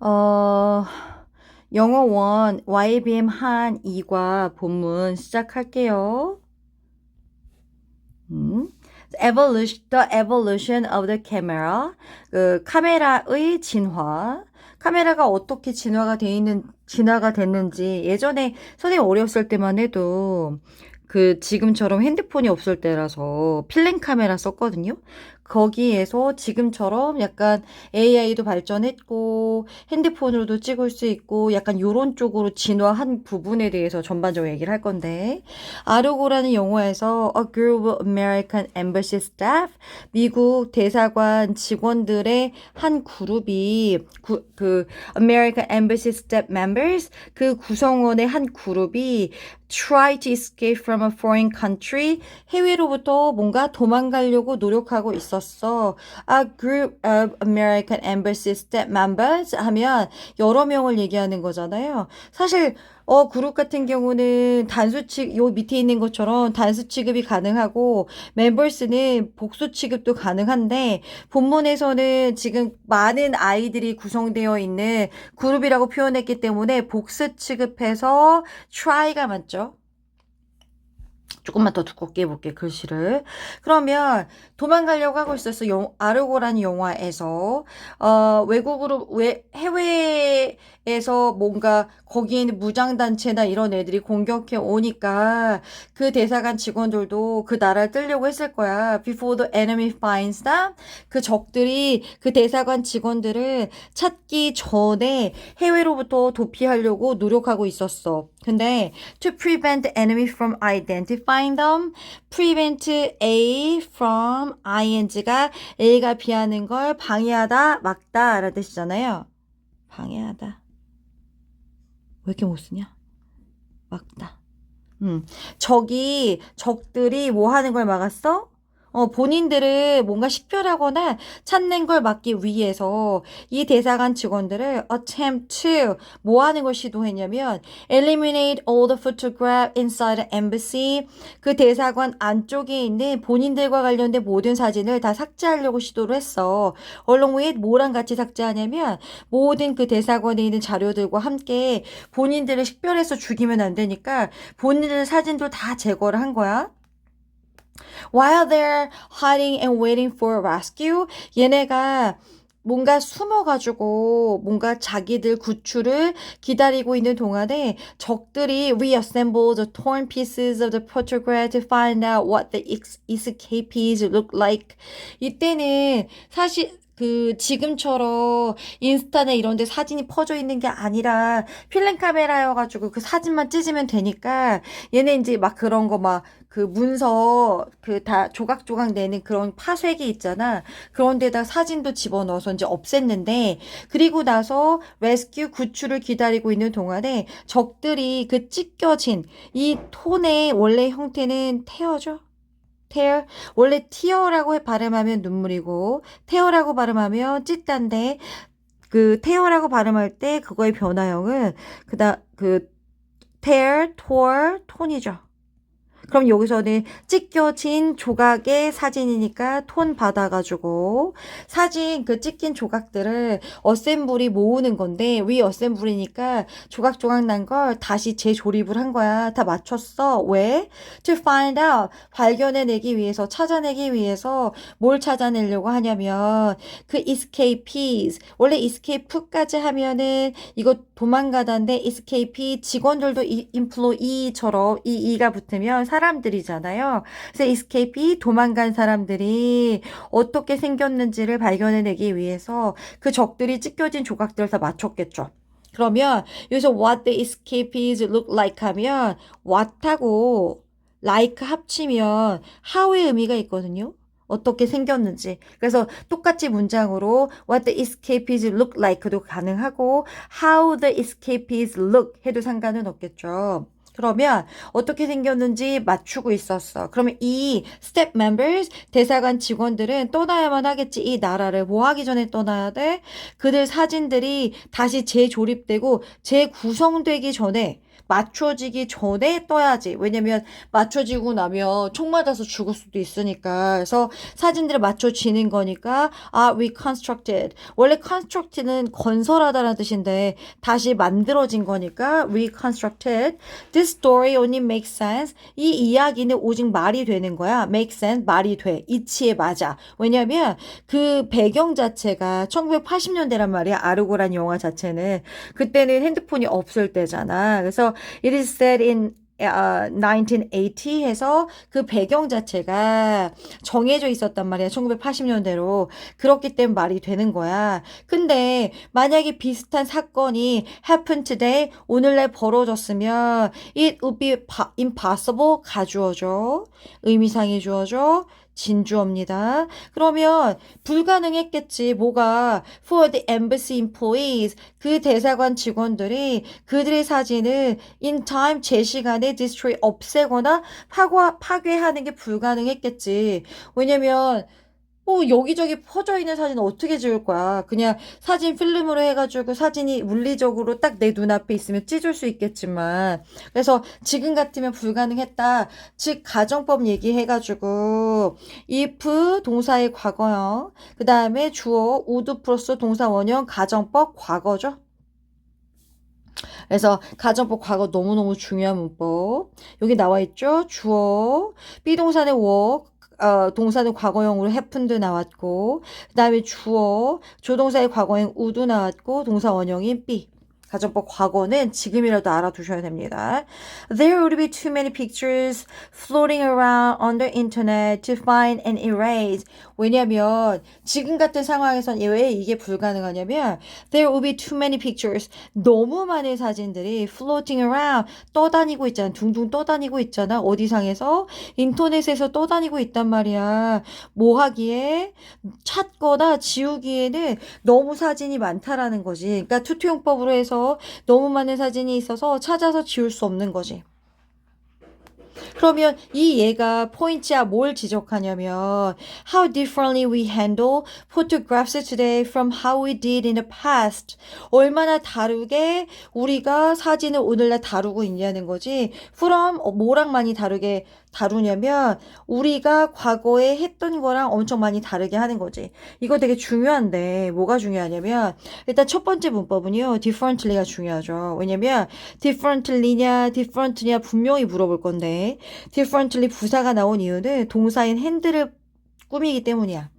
어, 영어 원 YBM 한 2과 본문 시작할게요. The evolution of the camera. 그 카메라의 진화. 카메라가 어떻게 진화가 됐는지 예전에 선생님 어렸을 때만 해도 그 지금처럼 핸드폰이 없을 때라서 필름 카메라 썼거든요. 거기에서 지금처럼 약간 AI도 발전했고 핸드폰으로도 찍을 수 있고 약간 요런 쪽으로 진화한 부분에 대해서 전반적으로 얘기를 할 건데, 아르고라는 영화에서 A Group of American Embassy Staff, 미국 대사관 직원들의 한 그룹이 그 American Embassy Staff Members, 그 구성원의 한 그룹이 try to escape from a foreign country, 해외로부터 뭔가 도망가려고 노력하고 있었어. A group of American Embassy staff members 하면 여러 명을 얘기하는 거잖아요. 사실 그룹 같은 경우는 요 밑에 있는 것처럼 단수 취급이 가능하고, members는 복수 취급도 가능한데, 본문에서는 지금 많은 아이들이 구성되어 있는 그룹이라고 표현했기 때문에 복수 취급해서 try가 맞죠? 조금만 더 두껍게 해볼게, 글씨를. 그러면 도망가려고 하고 있었어. 아르고라는 영화에서 해외에서 뭔가 거기에 있는 무장단체나 이런 애들이 공격해 오니까 그 대사관 직원들도 그 나라를 뜨려고 했을 거야. Before the enemy finds them. 그 적들이 그 대사관 직원들을 찾기 전에 해외로부터 도피하려고 노력하고 있었어. 근데 to prevent the enemy from identifying them, prevent A from ing가 A가 B하는 걸 방해하다, 막다 라는 뜻이잖아요. 방해하다. 왜 이렇게 못 쓰냐? 막다. 적들이 뭐 하는 걸 막았어? 본인들을 뭔가 식별하거나 찾는 걸 막기 위해서 이 대사관 직원들을 attempt to 뭐 하는 걸 시도했냐면 eliminate all the photograph inside the embassy, 그 대사관 안쪽에 있는 본인들과 관련된 모든 사진을 다 삭제하려고 시도를 했어. along with 뭐랑 같이 삭제하냐면 모든 그 대사관에 있는 자료들과 함께 본인들을 식별해서 죽이면 안 되니까 본인들 사진도 다 제거를 한 거야. While they're hiding and waiting for rescue, 얘네가 뭔가 숨어가지고 뭔가 자기들 구출을 기다리고 있는 동안에 적들이 reassemble the torn pieces of the photograph to find out what the escapees look like. 이때는 사실 그 지금처럼 인스타나 이런 데 사진이 퍼져 있는 게 아니라 필름 카메라여가지고 그 사진만 찢으면 되니까 얘네 이제 막 그런 거 막 그 문서 그 다 조각조각 내는 그런 파쇄기 있잖아. 그런 데다 사진도 집어넣어서 이제 없앴는데, 그리고 나서 레스큐 구출을 기다리고 있는 동안에 적들이 그 찢겨진 이 톤의 원래 형태는 테어죠. tear. 원래 tear라고 발음하면 눈물이고 tear라고 발음하면 찢단데, 그 tear라고 발음할 때 그거의 변화형은 그 tear, tore, 톤이죠. 그럼 여기서는 찢겨진 조각의 사진이니까 톤 받아가지고 사진 그 찢긴 조각들을 어셈블이 모으는 건데, 어셈블이니까 조각조각 난 걸 다시 재조립을 한 거야. 다 맞췄어. 왜? To find out. 발견해내기 위해서, 찾아내기 위해서 뭘 찾아내려고 하냐면 그 escapees. 원래 escape까지 하면은 이거 도망가다인데 escapee 직원들도 employee처럼 이가 붙으면 사람들이잖아요. 그래서 escape이 도망간 사람들이 어떻게 생겼는지를 발견해내기 위해서 그 적들이 찢겨진 조각들을 다 맞췄겠죠. 그러면 여기서 what the escapees look like 하면 what하고 like 합치면 how의 의미가 있거든요. 어떻게 생겼는지. 그래서 똑같이 문장으로 what the escapees look like도 가능하고 how the escapees look 해도 상관은 없겠죠. 그러면 어떻게 생겼는지 맞추고 있었어. 그러면 이 step members, 대사관 직원들은 떠나야만 하겠지. 이 나라를 뭐 하기 전에 떠나야 돼? 그들 사진들이 다시 재조립되고 재구성되기 전에 맞춰지기 전에 떠야지. 왜냐면 맞춰지고 나면 총 맞아서 죽을 수도 있으니까. 그래서 사진들을 맞춰지는 거니까 reconstructed. 원래 construct는 건설하다라는 뜻인데 다시 만들어진 거니까 reconstructed. This story only makes sense. 이 이야기는 오직 말이 되는 거야. make sense. 말이 돼. 이치에 맞아. 왜냐면 그 배경 자체가 1980년대란 말이야. 아르고란 영화 자체는. 그때는 핸드폰이 없을 때잖아. 그래서 it is set in 1980 해서 그 배경 자체가 정해져 있었단 말이야. 1980년대로. 그렇기 때문에 말이 되는 거야. 근데 만약에 비슷한 사건이 happen today, 오늘날 벌어졌으면 it would be impossible 가주어져. 의미상의 주어져. 진주어입니다. 그러면 불가능했겠지. 뭐가 for the embassy employees 그 대사관 직원들이 그들의 사진을 in time 제 시간에 destroy 없애거나 파괴하는 게 불가능했겠지. 왜냐면 여기저기 퍼져 있는 사진 어떻게 지울 거야? 그냥 사진 필름으로 해가지고 사진이 물리적으로 딱 내 눈앞에 있으면 찢을 수 있겠지만. 그래서 지금 같으면 불가능했다. 즉, 가정법 얘기해가지고, if 동사의 과거형, 그 다음에 주어, would 플러스 동사 원형, 가정법 과거죠. 그래서 가정법 과거 너무너무 중요한 문법. 여기 나와 있죠? 주어, 비동사는 work, 동사는 과거형으로 happened 나왔고, 그 다음에 주어, 조동사의 과거형 would 나왔고, 동사 원형인 be. 가정법 과거는 지금이라도 알아두셔야 됩니다. There would be too many pictures floating around on the internet to find and erase. 왜냐면 지금 같은 상황에선 왜 이게 불가능하냐면 There would be too many pictures. 너무 많은 사진들이 floating around 떠다니고 있잖아. 둥둥 떠다니고 있잖아. 어디상에서? 인터넷에서 떠다니고 있단 말이야. 뭐 하기에? 찾거나 지우기에는 너무 사진이 많다라는 거지. 그러니까 투투용법으로 해서 너무 많은 사진이 있어서 찾아서 지울 수 없는 거지. 그러면 이 얘가 포인트야 뭘 지적하냐면 How differently we handle photographs today from how we did in the past. 얼마나 다르게 우리가 사진을 오늘날 다루고 있냐는 거지. from 뭐랑 많이 다르게 다루냐면 우리가 과거에 했던 거랑 엄청 많이 다르게 하는 거지. 이거 되게 중요한데 뭐가 중요하냐면 일단 첫 번째 문법은요. differently가 중요하죠. 왜냐면 differently냐 different냐 분명히 물어볼 건데 differently 부사가 나온 이유는 동사인 핸들을 꾸미기 때문이야.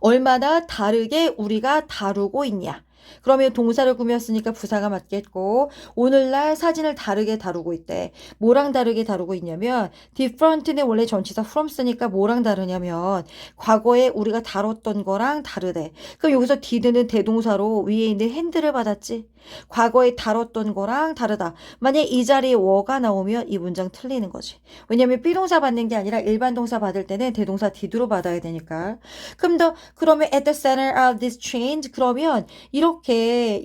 얼마나 다르게 우리가 다루고 있냐. 그러면 동사를 꾸몄으니까 부사가 맞겠고 오늘날 사진을 다르게 다루고 있대. 뭐랑 다르게 다루고 있냐면 different는 원래 전치사 from 쓰니까 뭐랑 다르냐면 과거에 우리가 다뤘던 거랑 다르대. 그럼 여기서 did는 대동사로 위에 있는 핸들을 받았지. 과거에 다뤘던 거랑 다르다. 만약 이 자리에 were 나오면 이 문장 틀리는 거지. 왜냐면 비동사 받는 게 아니라 일반 동사 받을 때는 대동사 did로 받아야 되니까. 그러면 at the center of this change 그러면 이렇게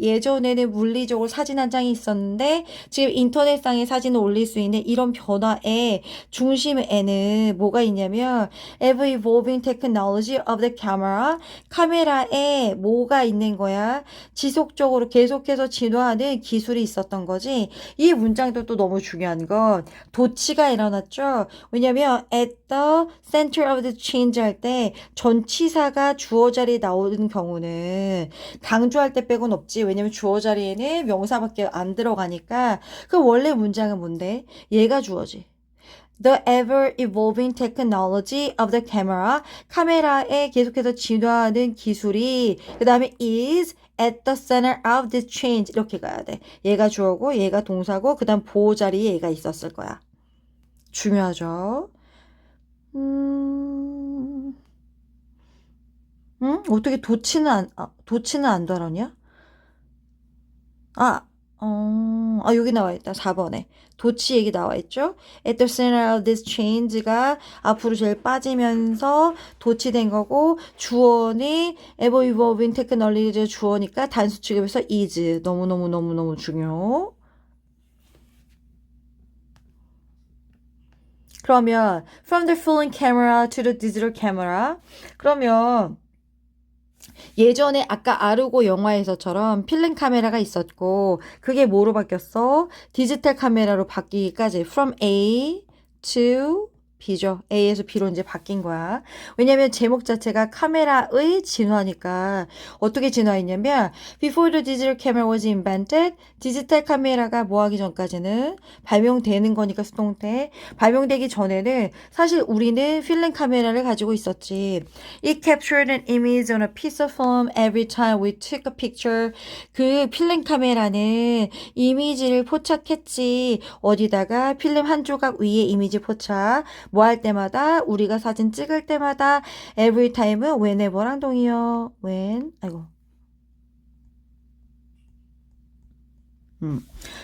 예전에는 물리적으로 사진 한 장이 있었는데 지금 인터넷상에 사진을 올릴 수 있는 이런 변화의 중심에는 뭐가 있냐면 ever evolving technology of the camera 카메라에 뭐가 있는 거야? 지속적으로 계속해서 진화하는 기술이 있었던 거지. 이 문장도 또 너무 중요한 건 도치가 일어났죠. 왜냐면 at the center of the change 할 때 전치사가 주어 자리에 나오는 경우는 강조할 때 빼곤 없지. 왜냐면 주어 자리에는 명사밖에 안 들어가니까. 그 원래 문장은 뭔데? 얘가 주어지. The ever-evolving technology of the camera. 카메라에 계속해서 진화하는 기술이 그 다음에 is at the center of this change. 이렇게 가야 돼. 얘가 주어고 얘가 동사고 그 다음 보호 자리에 얘가 있었을 거야. 중요하죠. 어떻게 도치는 안 다루냐? 여기 나와 있다. 4번에. 도치 얘기 나와 있죠? At the center of this change가 앞으로 제일 빠지면서 도치된 거고, 주어는 ever evolving technology 주어니까 단수 취급해서 is. 너무너무너무너무 중요. 그러면 from the film camera to the digital camera. 그러면 예전에 아까 아르고 영화에서처럼 필름 카메라가 있었고 그게 뭐로 바뀌었어? 디지털 카메라로 바뀌기까지 from A to B죠. A에서 B로 이제 바뀐 거야. 왜냐면 제목 자체가 카메라의 진화니까 어떻게 진화했냐면 Before the digital camera was invented, 디지털 카메라가 뭐 하기 전까지는 발명되는 거니까 수동태. 발명되기 전에는 사실 우리는 필름 카메라를 가지고 있었지. It captured an image on a piece of film every time we took a picture. 그 필름 카메라는 이미지를 포착했지. 어디다가 필름 한 조각 위에 이미지 포착. 뭐 할 때마다 우리가 사진 찍을 때마다 every time은 whenever랑 동의어. when 아이고.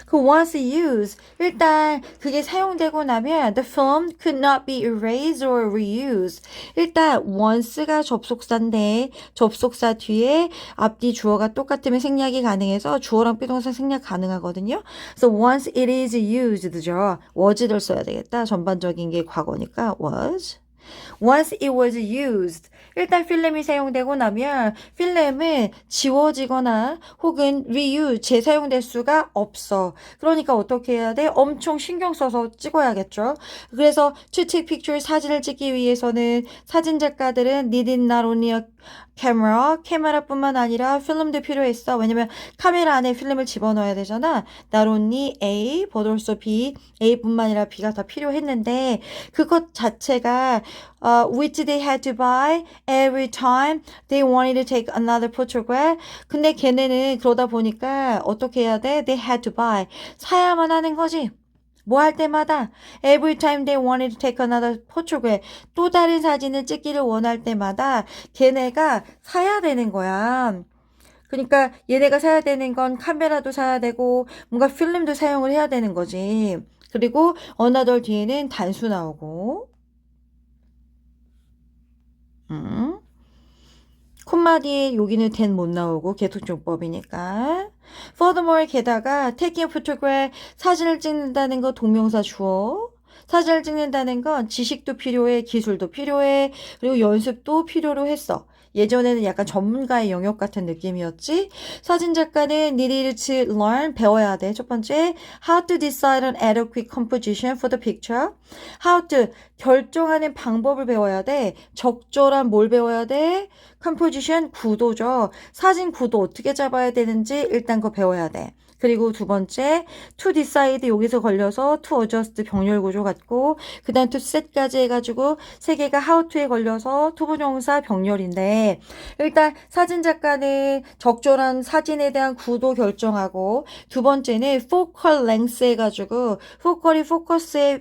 그 once used 일단 그게 사용되고 나면 the film could not be erased or reused. 일단 once가 접속사인데 접속사 뒤에 앞뒤 주어가 똑같으면 생략이 가능해서 주어랑 비동사 생략 가능하거든요. 그래서 once it is used죠. was를 써야 되겠다. 전반적인 게 과거니까 was. Once it was used. 일단 필름이 사용되고 나면 필름은 지워지거나 혹은 reuse, 재사용될 수가 없어. 그러니까 어떻게 해야 돼? 엄청 신경 써서 찍어야겠죠. 그래서 to take pictures, 사진을 찍기 위해서는 사진 작가들은 needed not only a camera, 카메라뿐만 아니라 필름도 필요했어. 왜냐면 카메라 안에 필름을 집어넣어야 되잖아. Not only A, but also B, A뿐만 아니라 B가 다 필요했는데 그것 자체가 which they had to buy every time they wanted to take another photograph. 근데 걔네는 그러다 보니까 어떻게 해야 돼? They had to buy. 사야만 하는 거지. 뭐 할 때마다 every time they wanted to take another photograph. 또 다른 사진을 찍기를 원할 때마다 걔네가 사야 되는 거야. 그러니까 얘네가 사야 되는 건 카메라도 사야 되고 뭔가 필름도 사용을 해야 되는 거지. 그리고 another 뒤에는 단수 나오고 콤마 뒤에 여기는 then 못 나오고 계속용법이니까. Furthermore 게다가 taking a photograph 사진을 찍는다는 거 동명사 주어. 사진을 찍는다는 건 지식도 필요해, 기술도 필요해, 그리고 연습도 필요로 했어. 예전에는 약간 전문가의 영역 같은 느낌이었지. 사진 작가는 needed to learn 배워야 돼. 첫 번째, how to decide on adequate composition for the picture. how to 결정하는 방법을 배워야 돼. 적절한 뭘 배워야 돼? composition 구도죠. 사진 구도 어떻게 잡아야 되는지 일단 그거 배워야 돼. 그리고 두 번째, to decide 여기서 걸려서 to adjust 병렬 구조 같고 그 다음 to set까지 해가지고 세 개가 how to에 걸려서 투부정사 병렬인데 일단 사진 작가는 적절한 사진에 대한 구도 결정하고 두 번째는 focal length 해가지고 focal이 포커스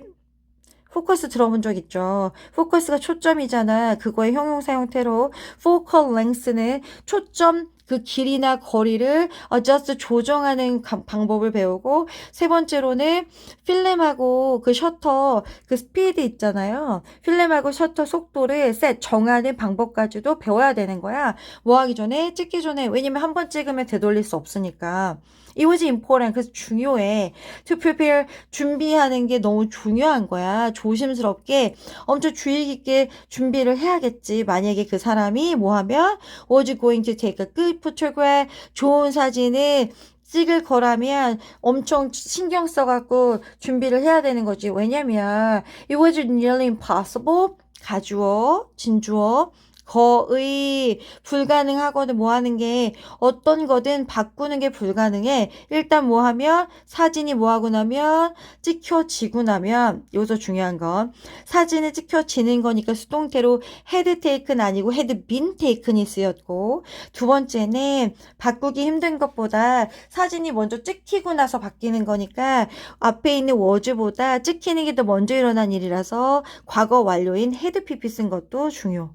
들어본 적 있죠? 포커스가 초점이잖아. 그거의 형용사 형태로 focal length는 초점 그 길이나 거리를 adjust 조정하는 방법을 배우고 세 번째로는 필름하고 그 셔터 그 스피드 있잖아요. 필름하고 셔터 속도를 정하는 방법까지도 배워야 되는 거야. 뭐 하기 전에 찍기 전에 왜냐면 한 번 찍으면 되돌릴 수 없으니까. It was important. 그래서 중요해. To prepare. 준비하는 게 너무 중요한 거야. 조심스럽게 엄청 주의 깊게 준비를 해야겠지. 만약에 그 사람이 뭐 하면 was going to take a good photograph. 좋은 사진을 찍을 거라면 엄청 신경 써갖고 준비를 해야 되는 거지. 왜냐면 it was nearly impossible. 가주어, 진주어. 거의 불가능하거든 뭐 하는 게 어떤 거든 바꾸는 게 불가능해. 일단 뭐 하면 사진이 뭐 하고 나면 찍혀지고 나면 여기서 중요한 건 사진이 찍혀지는 거니까 수동태로 had taken 아니고 had been taken이 쓰였고 두 번째는 바꾸기 힘든 것보다 사진이 먼저 찍히고 나서 바뀌는 거니까 앞에 있는 was보다 찍히는 게 더 먼저 일어난 일이라서 과거 완료인 had pp 쓴 것도 중요.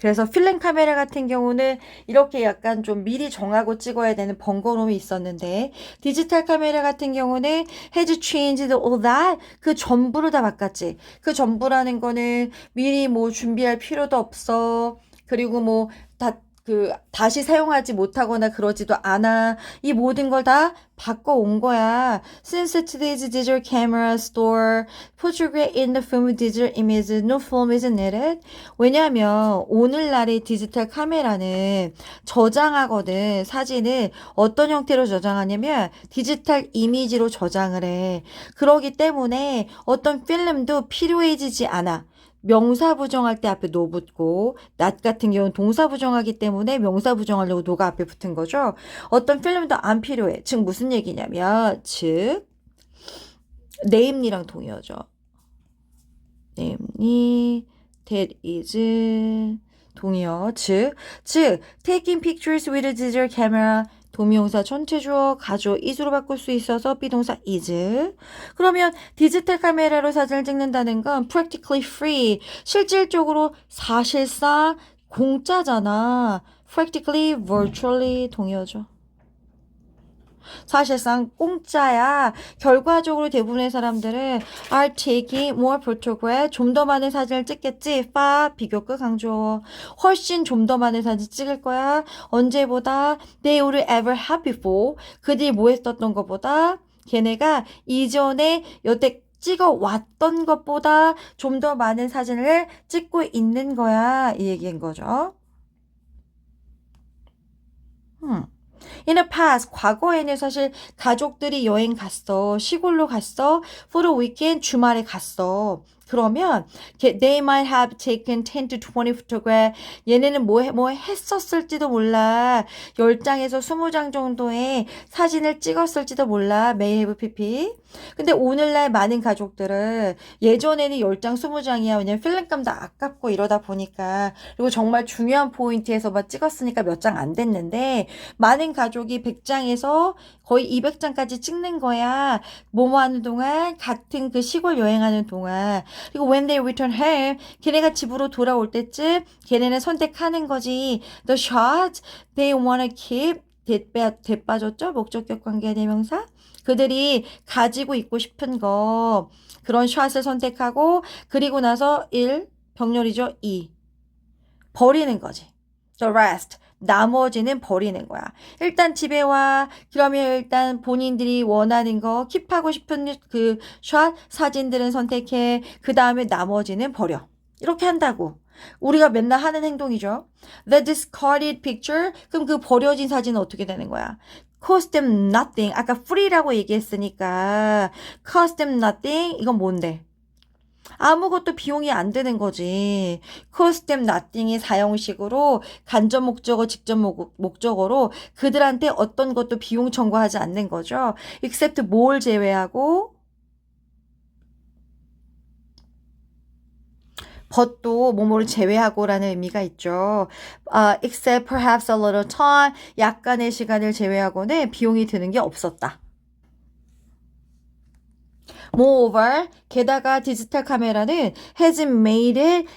그래서 필름 카메라 같은 경우는 이렇게 약간 좀 미리 정하고 찍어야 되는 번거로움이 있었는데 디지털 카메라 같은 경우는 has changed all that 그 전부를 다 바꿨지. 그 전부라는 거는 미리 뭐 준비할 필요도 없어. 그리고 뭐 다 다시 사용하지 못하거나 그러지도 않아. 이 모든 걸 다 바꿔온 거야. Since today's digital camera store photograph in the film digital image, no film is needed. 왜냐하면 오늘날의 디지털 카메라는 저장하거든. 사진을 어떤 형태로 저장하냐면 디지털 이미지로 저장을 해. 그러기 때문에 어떤 필름도 필요해지지 않아. 명사 부정할 때 앞에 노 붙고 not 같은 경우는 동사 부정하기 때문에 명사 부정하려고 노가 앞에 붙은 거죠. 어떤 필름도 안 필요해. 즉 무슨 얘기냐면 즉 name니랑 동의어죠. namely that is 동의어 즉 taking pictures with a digital camera 도미용사 전체 주어 가주어 is로 바꿀 수 있어서 비동사 is. 그러면 디지털 카메라로 사진을 찍는다는 건 practically free. 실질적으로 사실상 공짜잖아. practically virtually 동의어죠. 사실상 공짜야. 결과적으로 대부분의 사람들은 are taking more photograph 좀 더 많은 사진을 찍겠지. 비교급 강조. 훨씬 좀 더 많은 사진 찍을 거야. 언제보다 they would ever have before. 그들이 뭐 했었던 것보다 걔네가 이전에 여태 찍어 왔던 것보다 좀 더 많은 사진을 찍고 있는 거야. 이 얘기인 거죠. In the past, 과거에는 사실 가족들이 여행 갔어. 시골로 갔어. For a weekend, 주말에 갔어. 그러면 they might have taken 10 to 20 photograph. 얘네는 뭐 했었을지도 몰라. 10장에서 20장 정도의 사진을 찍었을지도 몰라. may have pp. 근데 오늘날 많은 가족들은 예전에는 10장, 20장이야. 왜냐면 필름감도 아깝고 이러다 보니까. 그리고 정말 중요한 포인트에서만 찍었으니까 몇 장 안 됐는데 많은 가족이 100장에서 거의 200장까지 찍는 거야. 뭐뭐 하는 동안 같은 그 시골 여행하는 동안. 그리고 when they return home, 걔네가 집으로 돌아올 때쯤 걔네는 선택하는 거지. The shot they wanna keep 대 빠졌죠? 목적격 관계 대명사. 그들이 가지고 있고 싶은 거 그런 샷을 선택하고 그리고 나서 1. 병렬이죠. 2. 버리는 거지. The rest. 나머지는 버리는 거야. 일단 집에 와. 그러면 일단 본인들이 원하는 거 킵하고 싶은 그 샷 사진들은 선택해. 그 다음에 나머지는 버려. 이렇게 한다고. 우리가 맨날 하는 행동이죠. The discarded picture. 그럼 그 버려진 사진은 어떻게 되는 거야? Cost them nothing. 아까 free라고 얘기했으니까 cost them nothing. 이건 뭔데? 아무것도 비용이 안 드는 거지. cost them nothing이 사용식으로 간접 목적어, 직접 목적어로 그들한테 어떤 것도 비용 청구하지 않는 거죠. except 뭘 제외하고 벗도 뭐뭐를 제외하고라는 의미가 있죠. except perhaps a little time 약간의 시간을 제외하고는 비용이 드는 게 없었다. Moreover, 게다가 디지털 카메라는 has made it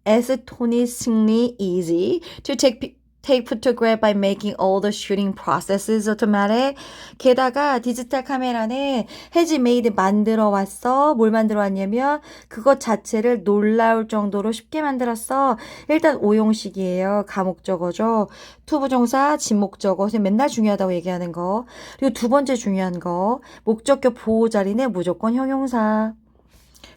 astonishingly easy to take photograph by making all the shooting processes automatic. 게다가 디지털 카메라는 has made 만들어 왔어. 뭘 만들어 왔냐면 그것 자체를 놀라울 정도로 쉽게 만들었어. 일단 오용식이에요. 가목적어죠. 투부정사, 진목적어. 맨날 중요하다고 얘기하는 거. 그리고 두 번째 중요한 거. 목적격 보호 자리는 무조건 형용사.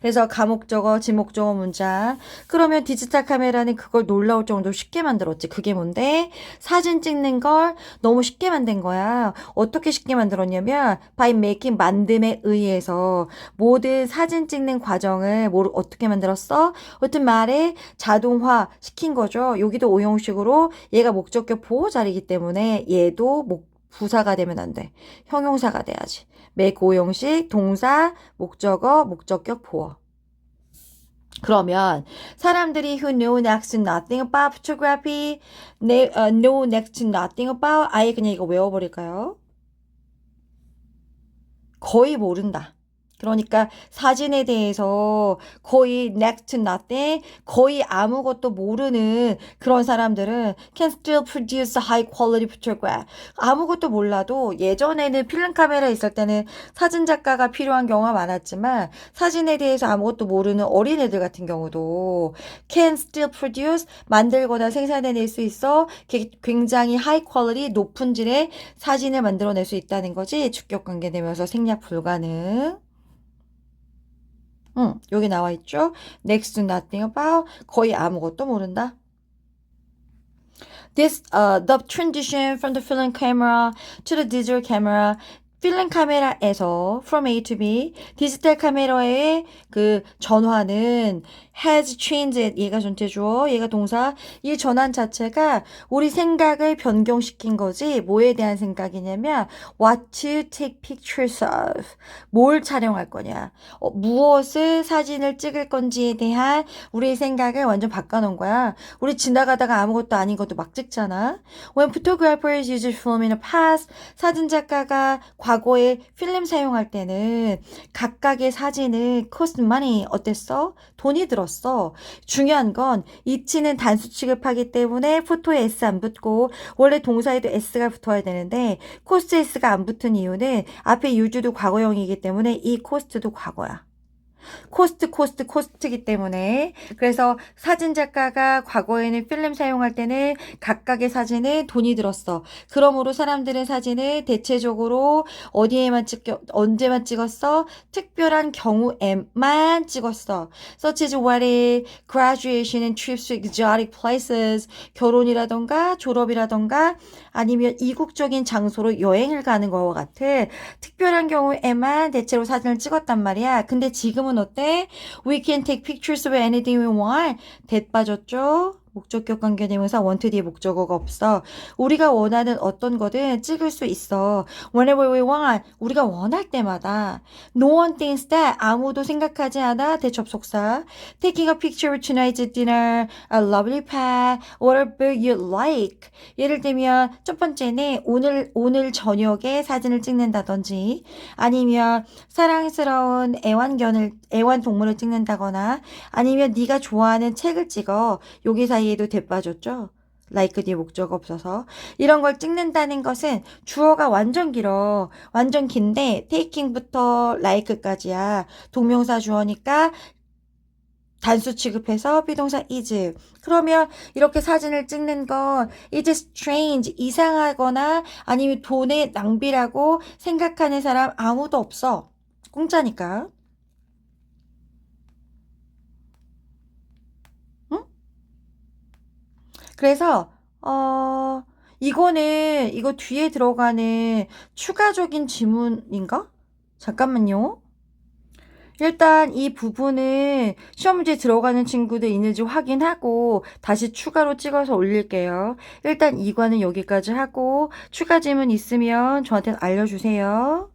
그래서 가목적어, 지목적어 문장. 그러면 디지털 카메라는 그걸 놀라울 정도로 쉽게 만들었지. 그게 뭔데? 사진 찍는 걸 너무 쉽게 만든 거야. 어떻게 쉽게 만들었냐면 by making 만듦에 의해서 모든 사진 찍는 과정을 어떻게 만들었어? 어떤 말에 자동화 시킨 거죠. 여기도 오형식으로 얘가 목적격 보호 자리이기 때문에 얘도 부사가 되면 안 돼. 형용사가 돼야지. make 오형식, 동사, 목적어, 목적격 보어. 그러면 사람들이 who know next to nothing about photography, know next to nothing about 아예 그냥 이거 외워버릴까요? 거의 모른다. 그러니까 사진에 대해서 거의 next to nothing, 거의 아무것도 모르는 그런 사람들은 can still produce a high quality photograph. 아무것도 몰라도 예전에는 필름 카메라 있을 때는 사진 작가가 필요한 경우가 많았지만 사진에 대해서 아무것도 모르는 어린애들 같은 경우도 can still produce, 만들거나 생산해낼 수 있어 굉장히 high quality, 높은 질의 사진을 만들어낼 수 있다는 거지. 주격관계 되면서 생략 불가능. 여기 나와 있죠? Next to nothing about, 거의 아무것도 모른다. The transition from the film camera to the digital camera, 필름 카메라에서 from A to B, 디지털 카메라의 그 전환은 has changed, 얘가 전체 주어, 얘가 동사, 이 전환 자체가 우리 생각을 변경시킨 거지. 뭐에 대한 생각이냐면 what to take pictures of, 뭘 촬영할 거냐, 무엇을 사진을 찍을 건지에 대한 우리 생각을 완전 바꿔놓은 거야. 우리 지나가다가 아무것도 아닌 것도 막 찍잖아. When photographers used film in the past, 사진 작가가 과거에 필름 사용할 때는 각각의 사진을 cost money, 어땠어? 돈이 들었어. 중요한 건 이치는 단수 취급하기 때문에 포토에 S 안 붙고 원래 동사에도 S가 붙어야 되는데 cost S가 안 붙은 이유는 앞에 use도 과거형이기 때문에 이 cost도 과거야. 코스트기 때문에. 그래서 사진 작가가 과거에는 필름 사용할 때는 각각의 사진에 돈이 들었어. 그러므로 사람들은 사진을 대체적으로 언제만 찍었어? 특별한 경우에만 찍었어. Such as wedding, graduation and trips to exotic places. 결혼이라던가 졸업이라던가 아니면 이국적인 장소로 여행을 가는 거와 같은 특별한 경우에만 대체로 사진을 찍었단 말이야. 근데 지금은 어때? We can take pictures of anything we want. 대 빠졌죠? 목적격 관계대명사 want 뒤에 목적어가 없어. 우리가 원하는 어떤 거든 찍을 수 있어. Whenever we want. 우리가 원할 때마다. No one thinks that. 아무도 생각하지 않아. 대접속사. Taking a picture of tonight's dinner. A lovely pet. Whatever you like. 예를 들면 첫 번째는 오늘 저녁에 사진을 찍는다든지 아니면 사랑스러운 애완동물을 찍는다거나 아니면 네가 좋아하는 책을 찍어. 여기 사이에도 대 빠졌죠? like 뒤에 목적어 없어서. 이런 걸 찍는다는 것은 주어가 완전 길어. 완전 긴데 taking부터 like까지야. 동명사 주어니까 단수 취급해서 비동사 is. 그러면 이렇게 사진을 찍는 건 it's strange, 이상하거나 아니면 돈의 낭비라고 생각하는 사람 아무도 없어. 공짜니까. 응? 그래서 이거 뒤에 들어가는 추가적인 지문인가? 잠깐만요. 일단 이 부분은 시험 문제에 들어가는 친구들 있는지 확인하고 다시 추가로 찍어서 올릴게요. 일단 이과는 여기까지 하고 추가 질문 있으면 저한테 알려주세요.